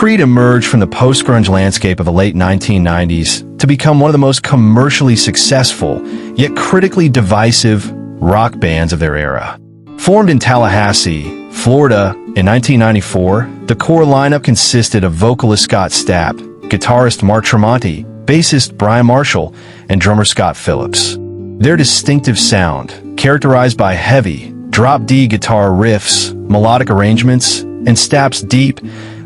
Creed emerged from the post-grunge landscape of the late 1990s to become one of the most commercially successful, yet critically divisive, rock bands of their era. Formed in Tallahassee, Florida, in 1994, the core lineup consisted of vocalist Scott Stapp, guitarist Mark Tremonti, bassist Brian Marshall, and drummer Scott Phillips. Their distinctive sound, characterized by heavy, drop D guitar riffs, melodic arrangements, and Stapp's deep,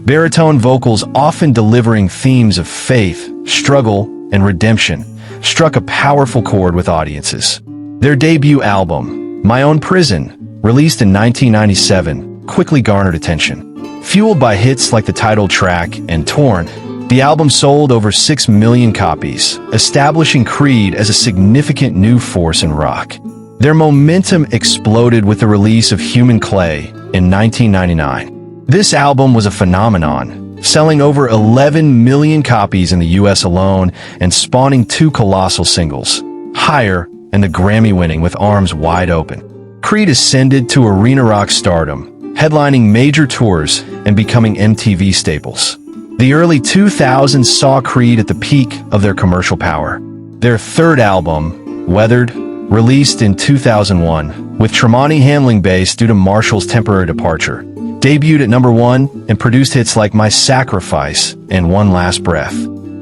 baritone vocals often delivering themes of faith, struggle, and redemption, struck a powerful chord with audiences. Their debut album, My Own Prison, released in 1997, quickly garnered attention. Fueled by hits like the title track and Torn, the album sold over 6 million copies, establishing Creed as a significant new force in rock. Their momentum exploded with the release of Human Clay in 1999. This album was a phenomenon, selling over 11 million copies in the US alone and spawning 2 colossal singles, Higher and the Grammy-winning With Arms Wide Open. Creed ascended to arena rock stardom, headlining major tours and becoming MTV staples. The early 2000s saw Creed at the peak of their commercial power. Their third album, Weathered, released in 2001, with Tremonti handling bass due to Marshall's temporary departure, debuted at #1 and produced hits like My Sacrifice and One Last Breath.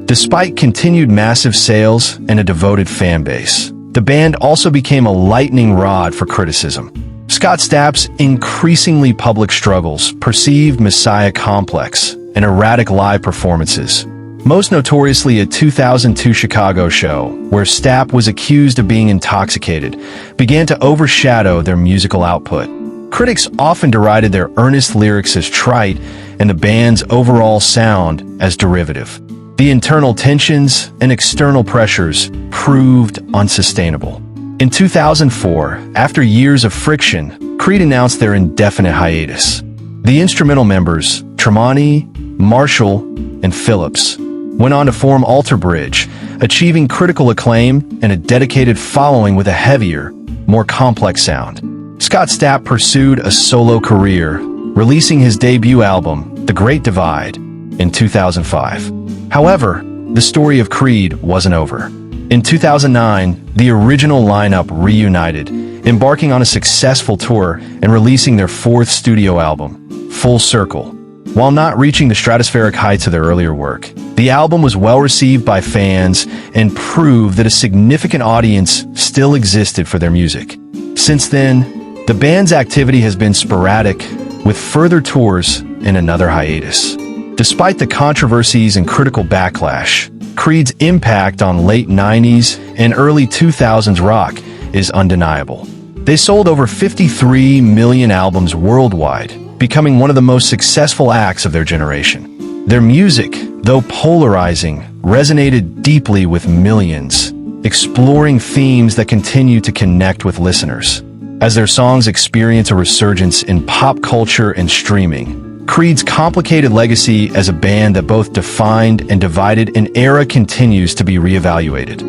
Despite continued massive sales and a devoted fan base, the band also became a lightning rod for criticism. Scott Stapp's increasingly public struggles, perceived messiah complex, and erratic live performances, most notoriously a 2002 Chicago show where Stapp was accused of being intoxicated, began to overshadow their musical output. Critics often derided their earnest lyrics as trite and the band's overall sound as derivative. The internal tensions and external pressures proved unsustainable. In 2004, after years of friction, Creed announced their indefinite hiatus. The instrumental members, Tremonti, Marshall, and Phillips, went on to form Alter Bridge, achieving critical acclaim and a dedicated following with a heavier, more complex sound. Scott Stapp pursued a solo career, releasing his debut album, The Great Divide, in 2005. However, the story of Creed wasn't over. In 2009, the original lineup reunited, embarking on a successful tour and releasing their 4th studio album, Full Circle. While not reaching the stratospheric heights of their earlier work, the album was well received by fans and proved that a significant audience still existed for their music. Since then, the band's activity has been sporadic, with further tours and another hiatus. Despite the controversies and critical backlash, Creed's impact on late 90s and early 2000s rock is undeniable. They sold over 53 million albums worldwide, becoming one of the most successful acts of their generation. Their music, though polarizing, resonated deeply with millions, exploring themes that continue to connect with listeners. As their songs experience a resurgence in pop culture and streaming, Creed's complicated legacy as a band that both defined and divided an era continues to be reevaluated.